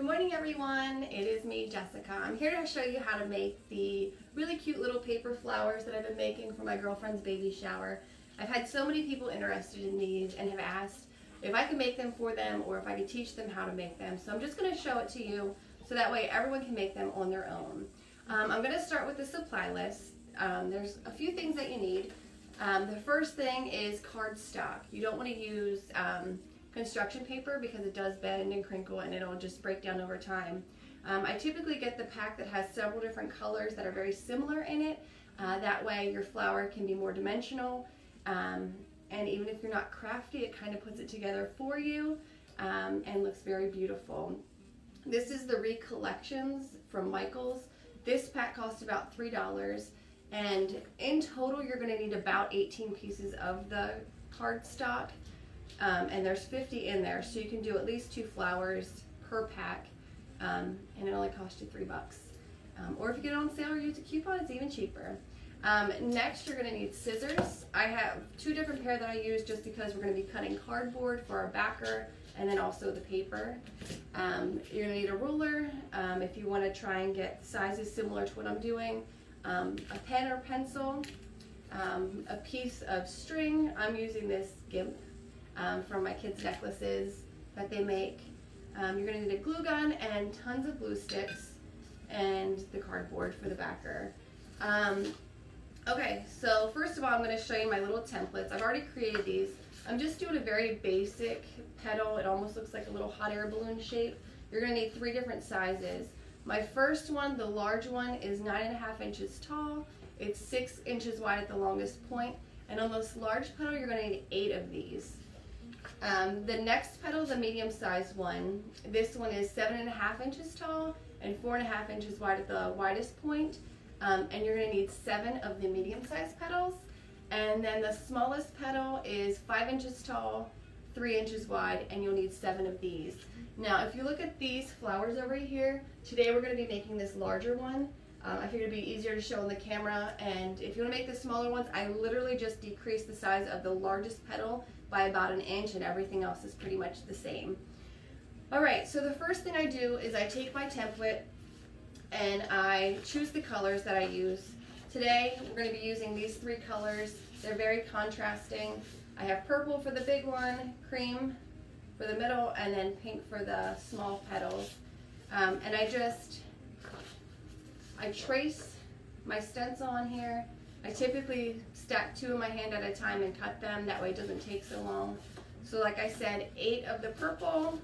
morning everyone, it is me Jessica. I'm here to show you how to make the really cute little paper flowers that I've been making for my girlfriend's baby shower. I've had so many people interested in these and have asked if I could make them for them or if I could teach them how to make them. So I'm just going to show it to you so that way everyone can make them on their own. I'm going to start with the supply list. There's a few things that you need. The first thing is cardstock. You don't want to use construction paper because it does bend and crinkle and it'll just break down over time. I typically get the pack that has several different colors that are very similar in it. That way your flower can be more dimensional, and even if you're not crafty, it kind of puts it together for you and looks very beautiful. This is the Recollections from Michaels. This pack costs about $3, and in total you're going to need about 18 pieces of the cardstock. And there's 50 in there, so you can do at least 2 flowers per pack, and it only costs you $3. Or if you get it on sale or use a coupon, it's even cheaper. Next, you're going to need scissors. I have 2 different pair that I use just because we're going to be cutting cardboard for our backer and then also the paper. You're going to need a ruler if you want to try and get sizes similar to what I'm doing, a pen or pencil, a piece of string. I'm using this GIMP from my kids' necklaces that they make. You're going to need a glue gun and tons of glue sticks and the cardboard for the backer. Okay, so first of all I'm going to show you my little templates. I've already created these. I'm just doing a very basic petal. It almost looks like a little hot air balloon shape. You're going to need 3 different sizes. My first one, the large one, is 9.5 inches tall. It's 6 inches wide at the longest point. And on this large petal, you're going to need 8 of these. The next petal, the medium-sized one, this one is 7.5 inches tall and 4.5 inches wide at the widest point. And you're going to need 7 of the medium-sized petals. And then the smallest petal is 5 inches tall, 3 inches wide, and you'll need 7 of these. Now, if you look at these flowers over here, today we're going to be making this larger one. I figured it'd be easier to show on the camera, and if you want to make the smaller ones, I literally just decreased the size of the largest petal by about 1 inch, and everything else is pretty much the same. Alright, so the first thing I do is I take my template and I choose the colors that I use. Today we're going to be using these 3 colors. They're very contrasting. I have purple for the big one, cream for the middle, and then pink for the small petals. And I trace my stencil on here. I typically stack 2 in my hand at a time and cut them. That way it doesn't take so long. So like I said, 8 of the purple,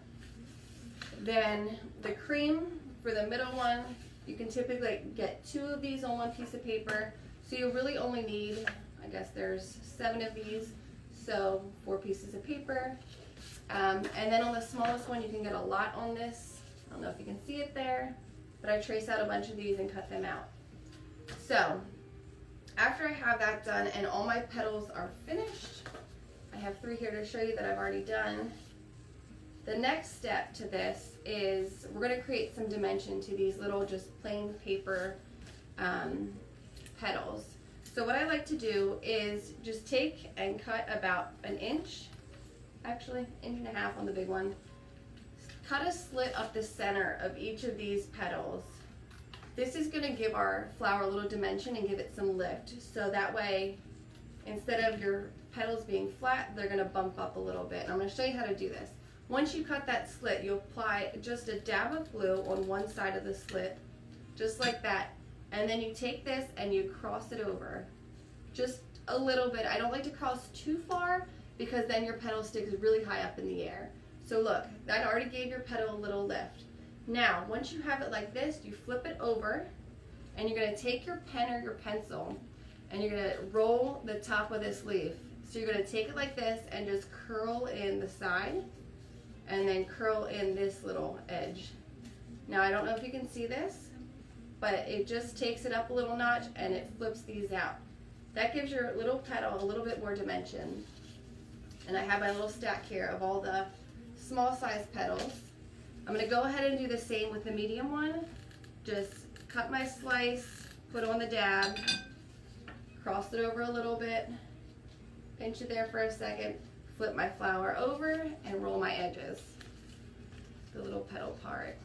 then the cream for the middle one. You can typically get 2 of these on 1 piece of paper. So you really only need, I guess there's 7 of these, so 4 pieces of paper. And then on the smallest one, you can get a lot on this. I don't know if you can see it there, but I trace out a bunch of these and cut them out. So after I have that done and all my petals are finished, I have 3 here to show you that I've already done. The next step to this is we're going to create some dimension to these little just plain paper petals. So what I like to do is just take and cut about 1 inch, actually 1.5 inches on the big one. Cut a slit up the center of each of these petals. This is going to give our flower a little dimension and give it some lift. So that way, instead of your petals being flat, they're going to bump up a little bit. And I'm going to show you how to do this. Once you cut that slit, you apply just a dab of glue on one side of the slit, just like that. And then you take this and you cross it over. Just a little bit. I don't like to cross too far because then your petal sticks really high up in the air. So look, that already gave your petal a little lift. Now, once you have it like this, you flip it over and you're going to take your pen or your pencil and you're going to roll the top of this leaf. So you're going to take it like this and just curl in the side and then curl in this little edge. Now, I don't know if you can see this, but it just takes it up a little notch and it flips these out. That gives your little petal a little bit more dimension. And I have my little stack here of all the small size petals. I'm going to go ahead and do the same with the medium one. Just cut my slice, put on the dab, cross it over a little bit, pinch it there for a second, flip my flower over and roll my edges, the little petal part.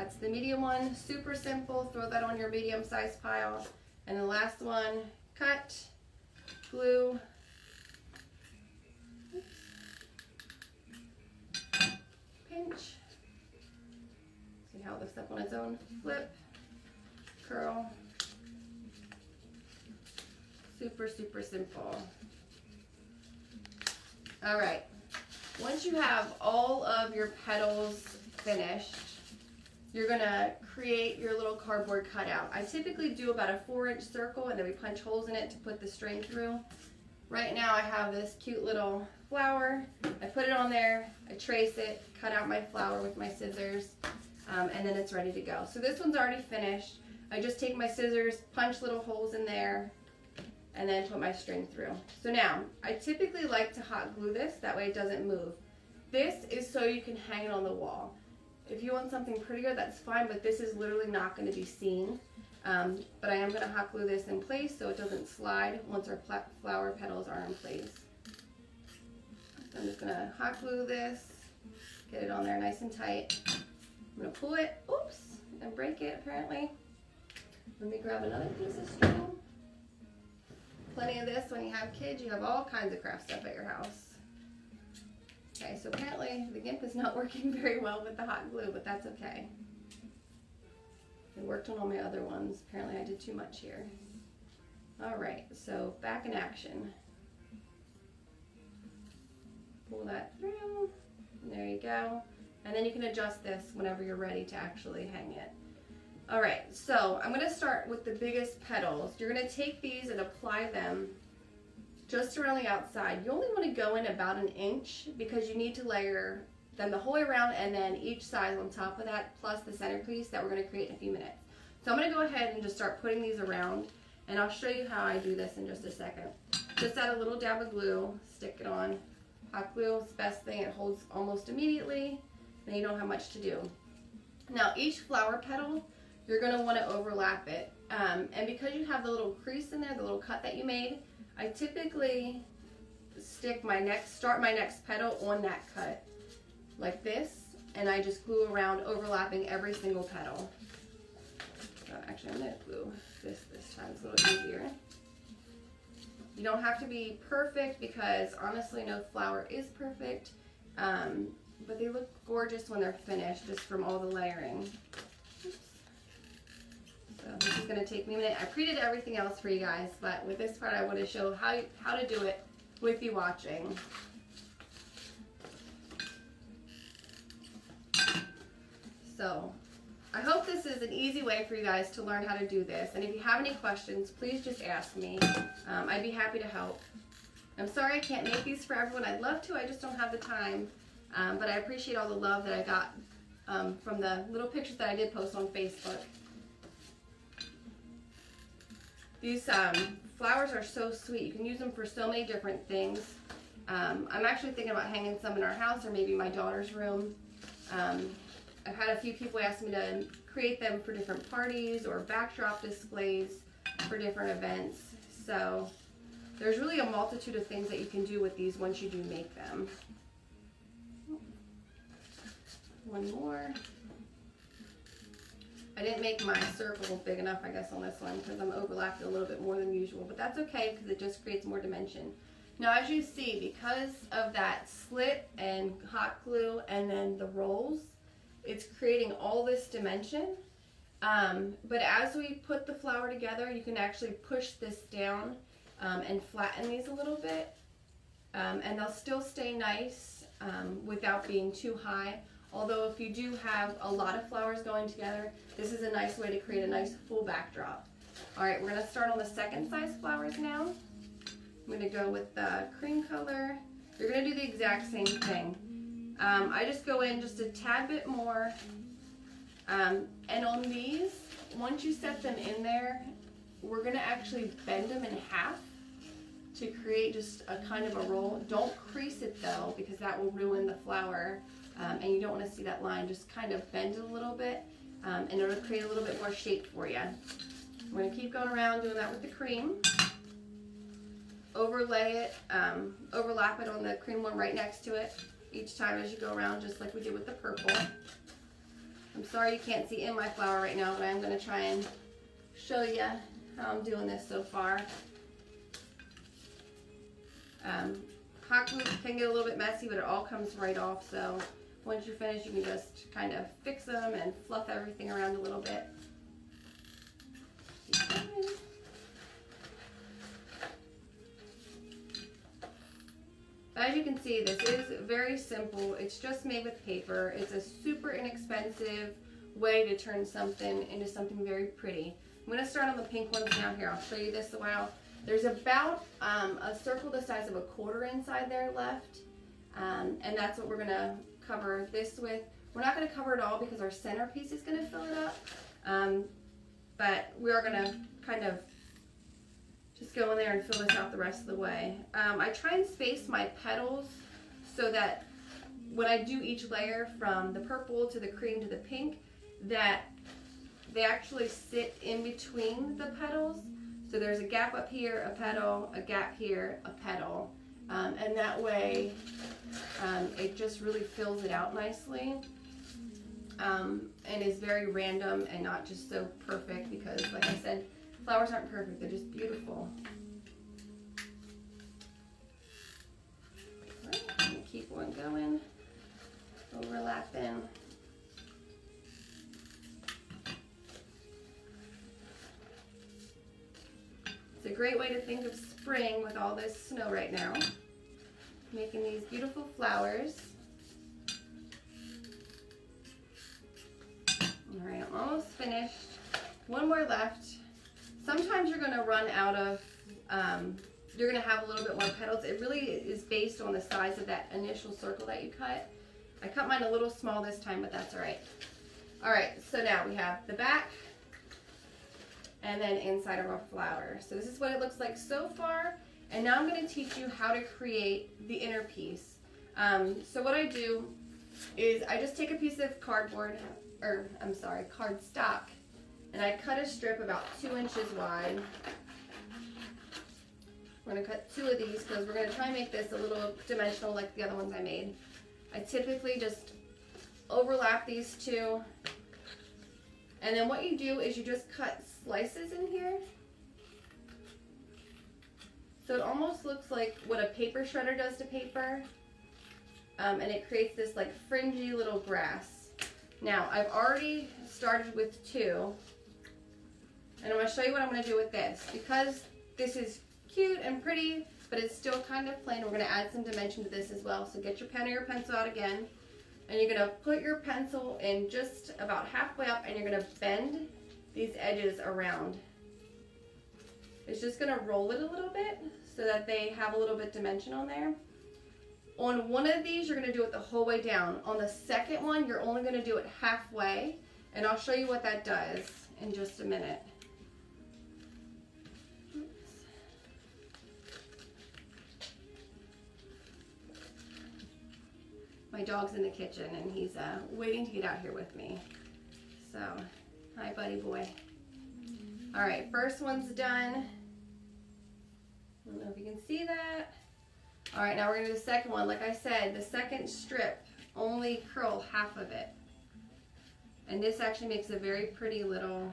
That's the medium one, super simple, throw that on your medium size pile. And the last one, cut, glue, pinch, see how it lifts up on its own, flip, curl, super, super simple. All right, once you have all of your petals finished, you're gonna create your little cardboard cutout. I typically do about a 4-inch circle and then we punch holes in it to put the string through. Right now I have this cute little flower. I put it on there, I trace it, cut out my flower with my scissors, and then it's ready to go. So this one's already finished. I just take my scissors, punch little holes in there, and then put my string through. So now, I typically like to hot glue this, that way it doesn't move. This is so you can hang it on the wall. If you want something prettier, that's fine, but this is literally not going to be seen. But I am going to hot glue this in place so it doesn't slide once our flower petals are in place. So I'm just going to hot glue this, get it on there nice and tight. I'm going to pull it, oops, and break it apparently. Let me grab another piece of string. Plenty of this when you have kids, you have all kinds of craft stuff at your house. Okay, so apparently the GIMP is not working very well with the hot glue, but that's okay. It worked on all my other ones. Apparently I did too much here. All right, so back in action. Pull that through, and there you go. And then you can adjust this whenever you're ready to actually hang it. All right, so I'm gonna start with the biggest petals. You're gonna take these and apply them just around the outside. You only wanna go in about 1 inch because you need to layer them the whole way around and then each side on top of that, plus the centerpiece that we're gonna create in a few minutes. So I'm gonna go ahead and just start putting these around, and I'll show you how I do this in just a second. Just add a little dab of glue, stick it on. Hot glue is the best thing, it holds almost immediately, and you don't have much to do. Now each flower petal, you're gonna wanna overlap it. And because you have the little crease in there, the little cut that you made, I typically start my next petal on that cut, like this, and I just glue around, overlapping every single petal. So actually, I'm gonna glue this time, it's a little easier. You don't have to be perfect because honestly, no flower is perfect, but they look gorgeous when they're finished, just from all the layering. Oops. So this is gonna take me a minute. I pre-did everything else for you guys, but with this part, I want to show how to do it with you watching. So I hope this is an easy way for you guys to learn how to do this. And if you have any questions, please just ask me. I'd be happy to help. I'm sorry I can't make these for everyone. I'd love to, I just don't have the time. But I appreciate all the love that I got from the little pictures that I did post on Facebook. These flowers are so sweet. You can use them for so many different things. I'm actually thinking about hanging some in our house or maybe my daughter's room. I've had a few people ask me to create them for different parties or backdrop displays for different events. So there's really a multitude of things that you can do with these once you do make them. One more. I didn't make my circle big enough, I guess, on this one because I'm overlapped a little bit more than usual, but that's okay because it just creates more dimension. Now, as you see, because of that slit and hot glue and then the rolls, it's creating all this dimension. But as we put the flower together, you can actually push this down and flatten these a little bit. And they'll still stay nice without being too high. Although if you do have a lot of flowers going together, this is a nice way to create a nice full backdrop. All right, we're gonna start on the second size flowers now. I'm gonna go with the cream color. You're gonna do the exact same thing. I just go in just a tad bit more. And on these, once you set them in there, we're gonna actually bend them in half to create just a kind of a roll. Don't crease it though, because that will ruin the flower. And you don't want to see that line. Just kind of bend it a little bit in order to create a little bit more shape for you. We're going to keep going around doing that with the cream. Overlay it, overlap it on the cream one right next to it each time as you go around, just like we did with the purple. I'm sorry you can't see in my flower right now, but I'm going to try and show you how I'm doing this so far. Hot glue can get a little bit messy, but it all comes right off, so once you're finished, you can just kind of fix them and fluff everything around a little bit. As you can see, this is very simple. It's just made with paper. It's a super inexpensive way to turn something into something very pretty. I'm going to start on the pink ones now. Here, I'll show you this a while. There's about a circle the size of a quarter inside there left, and that's what we're going to cover this with. We're not going to cover it all because our centerpiece is going to fill it up, but we are going to kind of just go in there and fill this out the rest of the way. I try and space my petals so that when I do each layer from the purple to the cream to the pink, that they actually sit in between the petals. So there's a gap up here, a petal, a gap here, a petal. And that way it just really fills it out nicely. And is very random and not just so perfect because, like I said, flowers aren't perfect, they're just beautiful. Right, I'm gonna keep one going, overlapping. It's a great way to think of spring with all this snow right now. Making these beautiful flowers. All right, I'm almost finished. One more left. Sometimes you're going to run out of, you're going to have a little bit more petals. It really is based on the size of that initial circle that you cut. I cut mine a little small this time, but that's all right. All right, so now we have the back and then inside of our flower. So this is what it looks like so far. And now I'm going to teach you how to create the inner piece. So what I do is I just take a piece of cardstock, and I cut a strip about 2 inches wide. We're going to cut 2 of these because we're going to try and make this a little dimensional like the other ones I made. I typically just overlap these 2. And then what you do is you just cut slices in here. So it almost looks like what a paper shredder does to paper. And it creates this like fringy little grass. Now I've already started with 2. And I'm going to show you what I'm going to do with this. Because this is cute and pretty, but it's still kind of plain, we're going to add some dimension to this as well. So get your pen or your pencil out again. And you're going to put your pencil in just about halfway up, and you're going to bend these edges around. It's just going to roll it a little bit so that they have a little bit dimension on there. On one of these, you're going to do it the whole way down. On the second one, you're only going to do it halfway. And I'll show you what that does in just a minute. My dog's in the kitchen and he's waiting to get out here with me. So, hi buddy boy. All right, first one's done. I don't know if you can see that. All right, now we're gonna do the second one. Like I said, the second strip, only curl half of it. And this actually makes a very pretty little,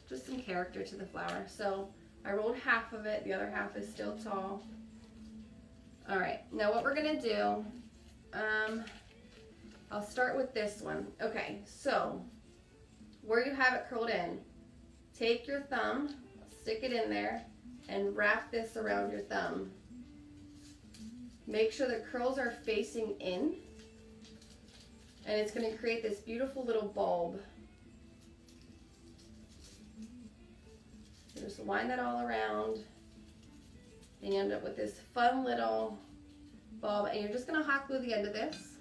just some character to the flower. So I rolled half of it, the other half is still tall. All right, now what we're gonna do, I'll start with this one. Okay, so where you have it curled in, take your thumb, stick it in there, and wrap this around your thumb. Make sure the curls are facing in, and it's gonna create this beautiful little bulb. So just wind that all around. And you end up with this fun little bulb, and you're just going to hot glue the end of this.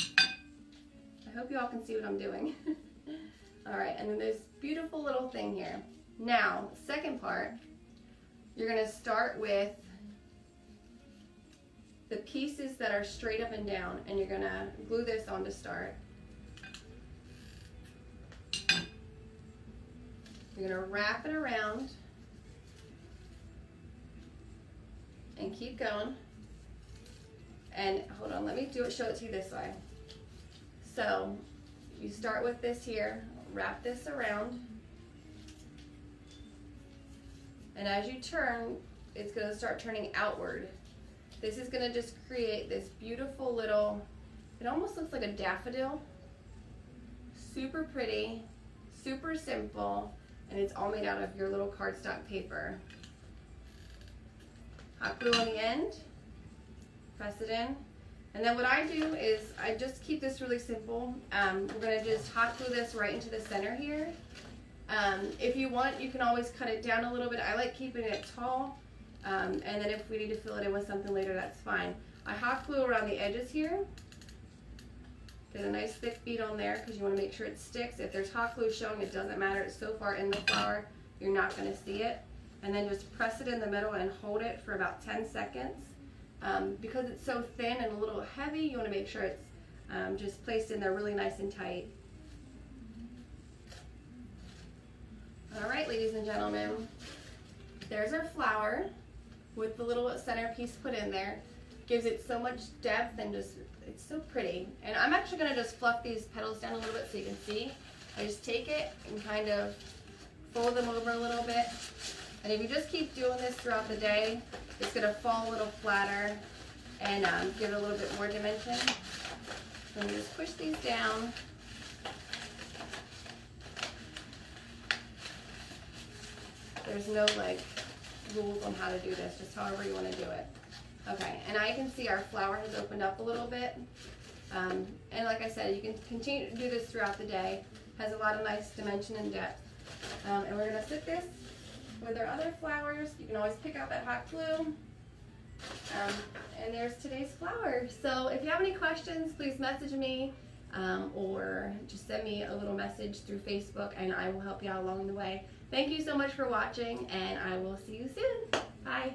I hope you all can see what I'm doing. All right, and then this beautiful little thing here. Now, second part, you're going to start with the pieces that are straight up and down, and you're going to glue this on to start. You're going to wrap it around and keep going. And hold on, let me show it to you this way. So you start with this here, wrap this around, and as you turn, it's going to start turning outward. This is going to just create this beautiful little, it almost looks like a daffodil. Super pretty, super simple, and it's all made out of your little cardstock paper. Hot glue on the end, press it in, and then what I do is I just keep this really simple. We're going to just hot glue this right into the center here. If you want, you can always cut it down a little bit. I like keeping it tall, and then if we need to fill it in with something later, that's fine. I hot glue around the edges here. Get a nice thick bead on there because you want to make sure it sticks. If there's hot glue showing, it doesn't matter. It's so far in the flower, you're not going to see it. And then just press it in the middle and hold it for about 10 seconds. Because it's so thin and a little heavy, you want to make sure it's just placed in there really nice and tight. All right, ladies and gentlemen, there's our flower with the little centerpiece put in there. Gives it so much depth and just, it's so pretty. And I'm actually going to just fluff these petals down a little bit so you can see. I just take it and kind of fold them over a little bit. And if you just keep doing this throughout the day, it's going to fall a little flatter and give it a little bit more dimension. So you just push these down. There's no like rules on how to do this, just however you want to do it. Okay, and I can see our flower has opened up a little bit. And like I said, you can continue to do this throughout the day. Has a lot of nice dimension and depth. And we're going to sit this with our other flowers. You can always pick out that hot glue. And there's today's flower. So if you have any questions, please message me or just send me a little message through Facebook and I will help you out along the way. Thank you so much for watching and I will see you soon. Bye.